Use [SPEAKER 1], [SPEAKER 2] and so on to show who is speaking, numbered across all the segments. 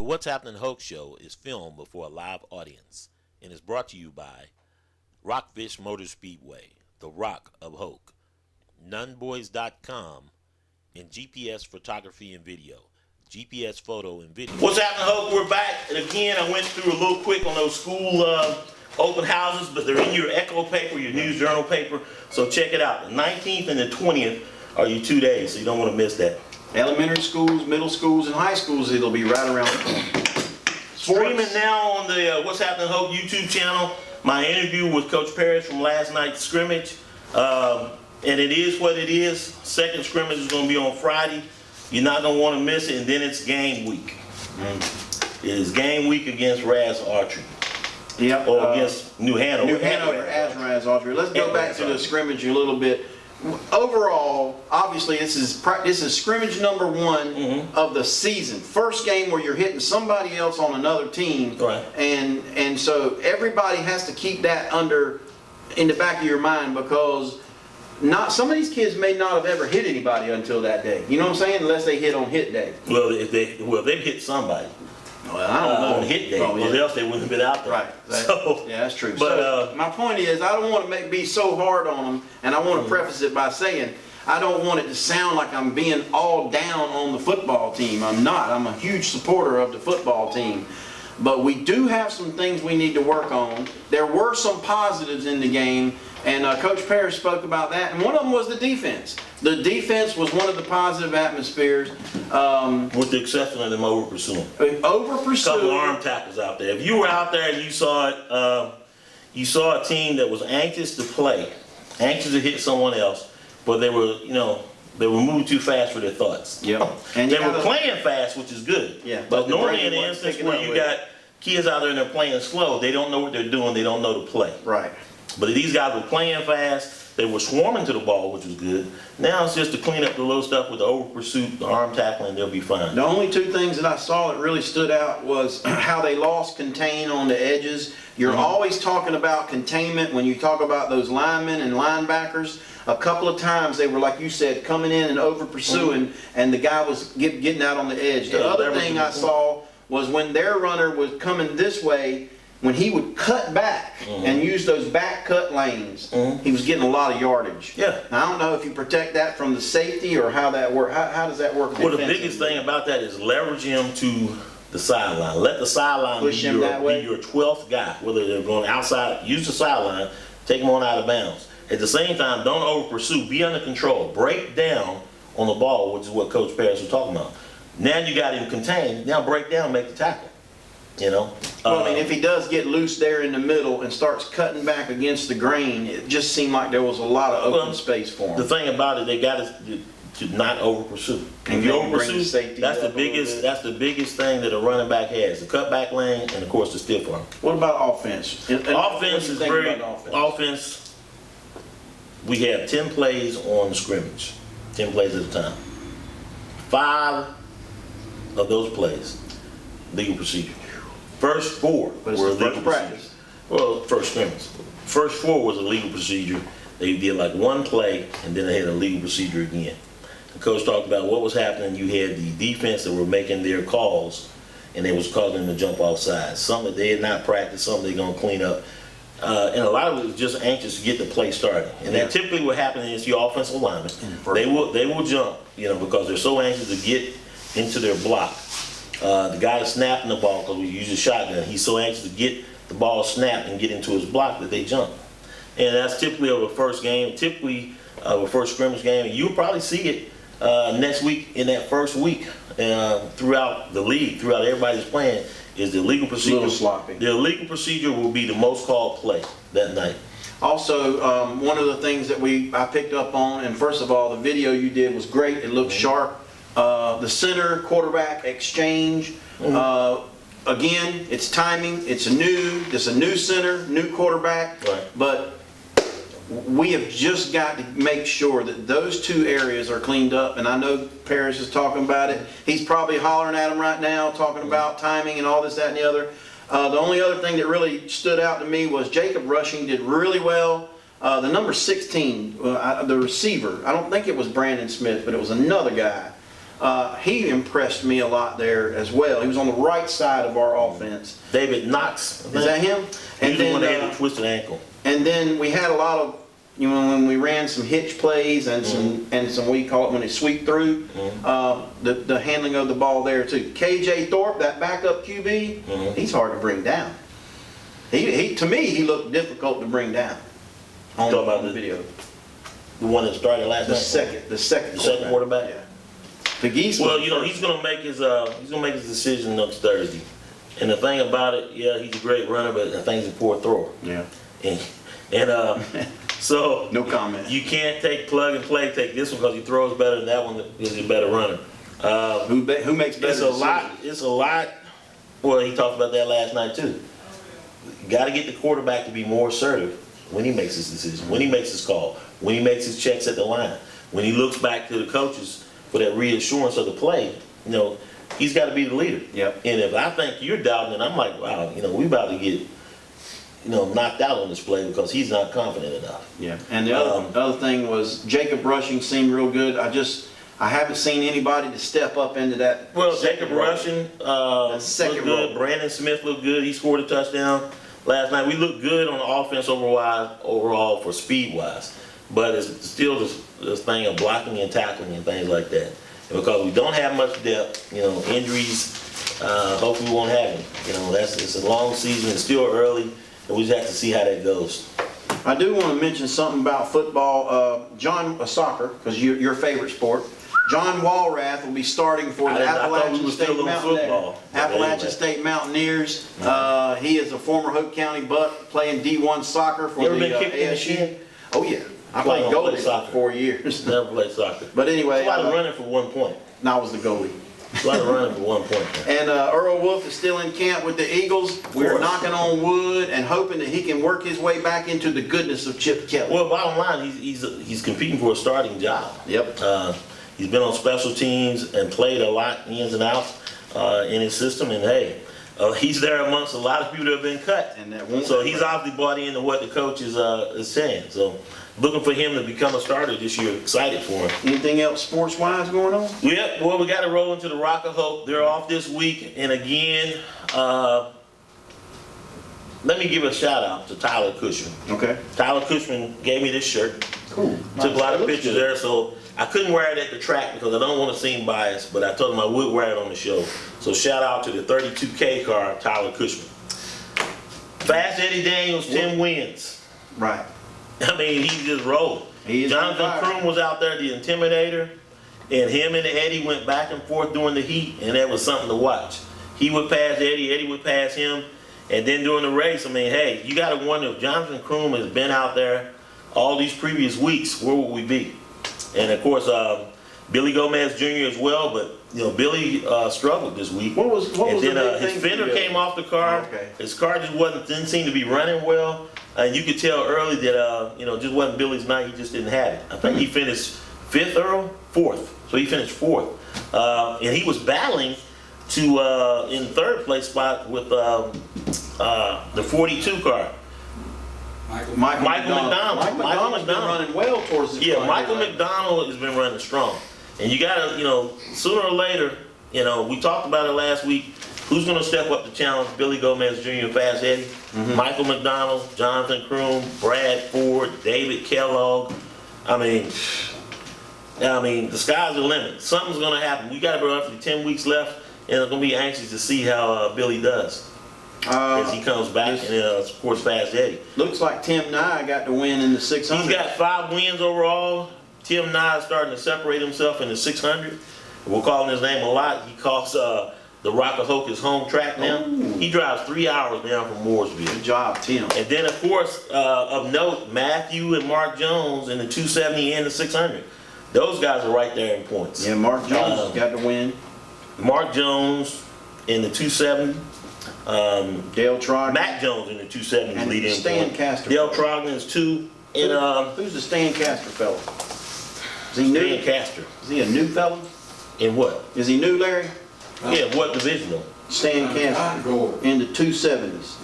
[SPEAKER 1] What's Happening Hoke show is filmed before a live audience and is brought to you by Rockfish Motor Speedway, the Rock of Hoke, Nunboys.com, and GPS Photography and Video, GPS Photo and Video. What's Happening Hoke? We're back. And again, I went through a little quick on those school open houses, but they're in your Echo paper, your News Journal paper, so check it out. The 19th and the 20th are your 2 days, so you don't want to miss that.
[SPEAKER 2] Elementary schools, middle schools, and high schools, it'll be right around the corner.
[SPEAKER 1] Streaming now on the What's Happening Hoke YouTube channel, my interview with Coach Parrish from last night's scrimmage. And it is what it is. Second scrimmage is going to be on Friday. You're not going to want to miss it, and then it's game week. It is game week against Raz Archery.
[SPEAKER 2] Yep.
[SPEAKER 1] Or against New Hanover.
[SPEAKER 2] New Hanover as Raz Archery. Let's go back to the scrimmage a little bit. Overall, obviously, this is scrimmage number one of the season. First game where you're hitting somebody else on another team,
[SPEAKER 1] right?
[SPEAKER 2] And so everybody has to keep that in the back of your mind, because some of these kids may not have ever hit anybody until that day. You know what I'm saying? Unless they hit on hit day.
[SPEAKER 1] Well, they've hit somebody.
[SPEAKER 2] Well, I don't know.
[SPEAKER 1] On hit day, because else they wouldn't have been out there.
[SPEAKER 2] Right. Yeah, that's true.
[SPEAKER 1] But
[SPEAKER 2] so, my point is, I don't want to be so hard on them, and I want to preface it by saying, I don't want it to sound like I'm being all down on the football team. I'm not. I'm a huge supporter of the football team. But we do have some things we need to work on. There were some positives in the game, and Coach Parrish spoke about that, and one of them was the defense. The defense was one of the positive atmospheres.
[SPEAKER 1] With the exception of them over-pursuing.
[SPEAKER 2] Over-pursuing.
[SPEAKER 1] A couple arm tackles out there. If you were out there and you saw it, you saw a team that was anxious to play, anxious to hit someone else, but they were, they were moving too fast for their thoughts.
[SPEAKER 2] Yep. And
[SPEAKER 1] they were playing fast, which is good.
[SPEAKER 2] Yeah.
[SPEAKER 1] But normally in the instance where you got kids out there and they're playing slow, they don't know what they're doing, they don't know to play.
[SPEAKER 2] Right.
[SPEAKER 1] But these guys were playing fast, they were swarming to the ball, which was good. Now it's just to clean up the little stuff with the over pursuit, the arm tackling, they'll be fine.
[SPEAKER 2] The only two things that I saw that really stood out was how they lost contain on the edges. You're always talking about containment when you talk about those linemen and linebackers. A couple of times they were, like you said, coming in and over pursuing, and the guy was getting out on the edge. The other thing I saw was when their runner was coming this way, when he would cut back and use those back cut lanes, he was getting a lot of yardage.
[SPEAKER 1] Yeah.
[SPEAKER 2] Now, I don't know if you protect that from the safety or how that works. How does that work?
[SPEAKER 1] Well, the biggest thing about that is leverage him to the sideline. Let the sideline be your 12th guy. Whether they're going outside, use the sideline, take him on out of bounds. At the same time, don't over pursue. Be under control. Break down on the ball, which is what Coach Parrish was talking about. Now you got him contained. Now break down, make the tackle. Well,
[SPEAKER 2] I mean, if he does get loose there in the middle and starts cutting back against the grain, it just seemed like there was a lot of open space for him.
[SPEAKER 1] The thing about it, they got to not over pursue. If you over pursue, that's the biggest thing that a running back has: the cutback lane and of course the stiff arm.
[SPEAKER 2] What about offense?
[SPEAKER 1] Offense is very offense. We have 10 plays on the scrimmage, 10 plays at a time. 5 of those plays, legal procedure. First 4 were legal practice. Well, first scrimmage. First 4 was a legal procedure. They did like one play, and then they had a legal procedure again. The coach talked about what was happening. You had the defense that were making their calls, and they was causing them to jump off sides. Something that they had not practiced, something they're going to clean up. And a lot of it was just anxious to get the play started. And then typically what happens is your offensive linemen, they will jump, because they're so anxious to get into their block. The guy snapping the ball, because we use a shotgun, he's so anxious to get the ball snapped and get into his block that they jump. And that's typically of a first game, typically of a first scrimmage game. And you'll probably see it next week in that first week throughout the league, throughout everybody's playing, is the legal procedure.
[SPEAKER 2] A little sloppy.
[SPEAKER 1] The legal procedure will be the most called play that night.
[SPEAKER 2] Also, one of the things that I picked up on, and first of all, the video you did was great. It looked sharp. The center quarterback exchange. Again, it's timing. It's a new center, new quarterback.
[SPEAKER 1] Right.
[SPEAKER 2] But we have just got to make sure that those 2 areas are cleaned up. And I know Parrish is talking about it. He's probably hollering at him right now, talking about timing and all this, that, and the other. The only other thing that really stood out to me was Jacob Rushing did really well. The number 16, the receiver, I don't think it was Brandon Smith, but it was another guy. He impressed me a lot there as well. He was on the right side of our offense.
[SPEAKER 1] David Knox.
[SPEAKER 2] Is that him?
[SPEAKER 1] He's the one that had a twisted ankle.
[SPEAKER 2] And then we had a lot of, when we ran some hitch plays and some we call it when they sweep through, the handling of the ball there too. KJ Thorpe, that backup QB, he's hard to bring down. He to me, he looked difficult to bring down on the video.
[SPEAKER 1] The one that started last night?
[SPEAKER 2] The second
[SPEAKER 1] quarterback?
[SPEAKER 2] Yeah. Pegues,
[SPEAKER 1] well, he's gonna make his decision next Thursday. And the thing about it, yeah, he's a great runner, but I think he's a poor thrower.
[SPEAKER 2] Yeah.
[SPEAKER 1] And so
[SPEAKER 2] no comment.
[SPEAKER 1] You can't take plug and play. Take this one because he throws better than that one because he's a better runner.
[SPEAKER 2] Who makes better decisions?
[SPEAKER 1] It's a lot. Well, he talked about that last night too. You got to get the quarterback to be more assertive when he makes his decision, when he makes his call, when he makes his checks at the line, when he looks back to the coaches for that reassurance of the play. He's got to be the leader.
[SPEAKER 2] Yep.
[SPEAKER 1] And if I think you're doubting it, I'm like, wow, we about to get knocked out on this play because he's not confident enough.
[SPEAKER 2] Yeah. And the other thing was Jacob Rushing seemed real good. I haven't seen anybody to step up into that.
[SPEAKER 1] Well, Jacob Rushing looked good. Brandon Smith looked good. He scored a touchdown last night. We looked good on the offense overall for speed-wise. But it's still this thing of blocking and tackling and things like that. And because we don't have much depth, injuries, hopefully we won't have them. It's a long season. It's still early, and we just have to see how that goes.
[SPEAKER 2] I do want to mention something about football. Soccer, because your favorite sport. John Walrath will be starting for the Appalachian State Mountaineers. He is a former Hoke County Buck playing D1 soccer for the ASU. Oh yeah, I played goalie for 4 years.
[SPEAKER 1] Never played soccer.
[SPEAKER 2] But anyway,
[SPEAKER 1] it's a lot of running for 1 point.
[SPEAKER 2] And I was the goalie.
[SPEAKER 1] It's a lot of running for 1 point.
[SPEAKER 2] And Earl Wolf is still in camp with the Eagles. We're knocking on wood and hoping that he can work his way back into the goodness of Chip Kelly.
[SPEAKER 1] Well, bottom line, he's competing for a starting job.
[SPEAKER 2] Yep.
[SPEAKER 1] He's been on special teams and played a lot ins and outs in his system. And hey, he's there amongst a lot of people that have been cut. And so he's obviously bought into what the coach is saying. So looking for him to become a starter this year. Excited for him.
[SPEAKER 2] Anything else sports-wise going on?
[SPEAKER 1] Yep. Well, we got to roll into the Rock of Hoke. They're off this week. And again, let me give a shout out to Tyler Cushman.
[SPEAKER 2] Okay.
[SPEAKER 1] Tyler Cushman gave me this shirt.
[SPEAKER 2] Cool.
[SPEAKER 1] Took a lot of pictures there, so I couldn't wear it at the track because I don't want to seem biased, but I told him I would wear it on the show. So shout out to the 32K car, Tyler Cushman. Fast Eddie Daniels, 10 wins.
[SPEAKER 2] Right.
[SPEAKER 1] I mean, he just rolled. Jonathan Kroom was out there, the intimidator, and him and Eddie went back and forth during the heat, and that was something to watch. He would pass Eddie, Eddie would pass him, and then during the race, I mean, hey, you got to wonder if Jonathan Kroom has been out there all these previous weeks, where would we be? And of course, Billy Gomez Jr. as well, but Billy struggled this week.
[SPEAKER 2] What was
[SPEAKER 1] his fender came off the car.
[SPEAKER 2] Okay.
[SPEAKER 1] His car just didn't seem to be running well, and you could tell early that just wasn't Billy's night. He just didn't have it. I think he finished fourth. So he finished fourth, and he was battling to in third place spot with the 42 car.
[SPEAKER 2] Michael McDonald. Michael McDonald's been running well towards the front.
[SPEAKER 1] Michael McDonald has been running strong. And you gotta, sooner or later, we talked about it last week, who's gonna step up to challenge Billy Gomez Jr. and Fast Eddie? Michael McDonald, Jonathan Kroom, Brad Ford, David Kellogg. I mean, the sky's the limit. Something's gonna happen. We got roughly 10 weeks left, and I'm gonna be anxious to see how Billy does. As he comes back, and of course Fast Eddie.
[SPEAKER 2] Looks like Tim Nye got the win in the 600.
[SPEAKER 1] He's got 5 wins overall. Tim Nye is starting to separate himself in the 600. We're calling his name a lot. He calls the Rock of Hoke his home track now. He drives 3 hours down from Mooresville.
[SPEAKER 2] Good job, Tim.
[SPEAKER 1] And then of course, of note, Matthew and Mark Jones in the 270 and the 600. Those guys are right there in points.
[SPEAKER 2] Yeah, Mark Jones got the win.
[SPEAKER 1] Mark Jones in the 270.
[SPEAKER 2] Dale Trogdon.
[SPEAKER 1] Matt Jones in the 270 is leading.
[SPEAKER 2] Stan Caster.
[SPEAKER 1] Dale Trogdon is 2. And
[SPEAKER 2] who's the Stan Caster fellow? Is he new?
[SPEAKER 1] Stan Caster.
[SPEAKER 2] Is he a new fellow?
[SPEAKER 1] In what?
[SPEAKER 2] Is he new, Larry?
[SPEAKER 1] Yeah, what division though?
[SPEAKER 2] Stan Caster in the 270s.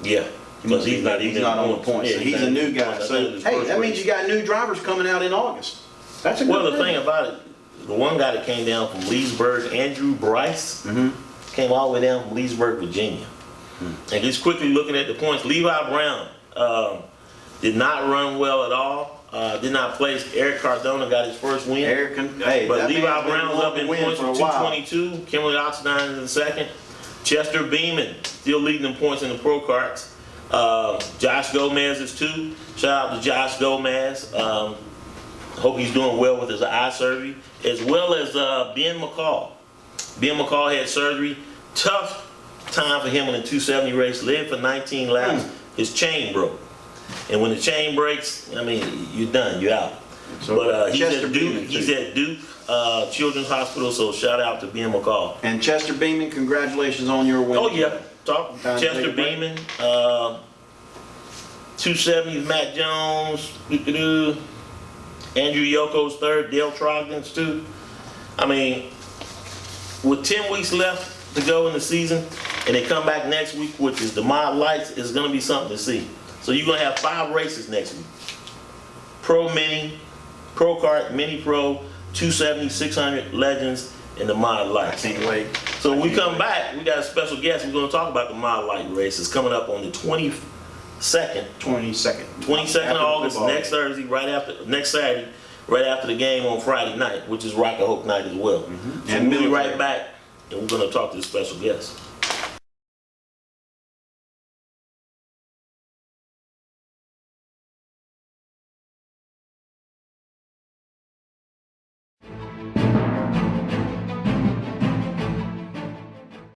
[SPEAKER 1] Yeah, because he's not
[SPEAKER 2] on the points.
[SPEAKER 1] Yeah,
[SPEAKER 2] so he's a new guy. So hey, that means you got new drivers coming out in August. That's a good thing.
[SPEAKER 1] The thing about it, the one guy that came down from Leesburg, Andrew Bryce, came all the way down from Leesburg, Virginia. And just quickly looking at the points, Levi Brown did not run well at all. Did not place. Eric Cardona got his first win. But Levi Brown's up in points with 222. Kimberly Oxendine is in second. Chester Beeman still leading in points in the pro karts. Josh Gomez is 2. Shout out to Josh Gomez. Hope he's doing well with his eye surgery, as well as Ben McCall. Ben McCall had surgery. Tough time for him in the 270 race. Led for 19 laps. His chain broke. And when the chain breaks, I mean, you're done, you're out.
[SPEAKER 2] So,
[SPEAKER 1] but he's at Duke Children's Hospital, so shout out to Ben McCall.
[SPEAKER 2] And Chester Beeman, congratulations on your win.
[SPEAKER 1] Oh yeah, Chester Beeman, 270 Matt Jones, Andrew Yoko's third, Dale Trogdon's 2. I mean, with 10 weeks left to go in the season, and they come back next week, which is the MODLITE, it's going to be something to see. So you're going to have 5 races next week. Pro Mini, Pro Kart, Mini Pro, 270, 600, Legends, and the MODLITE.
[SPEAKER 2] I can't wait.
[SPEAKER 1] So when we come back, we got a special guest. We're going to talk about the MODLITE race. It's coming up on the 22nd. 22nd of August, next Thursday, next Saturday, right after the game on Friday night, which is Rock of Hoke night as well. So we'll be right back, and we're going to talk to the special guest.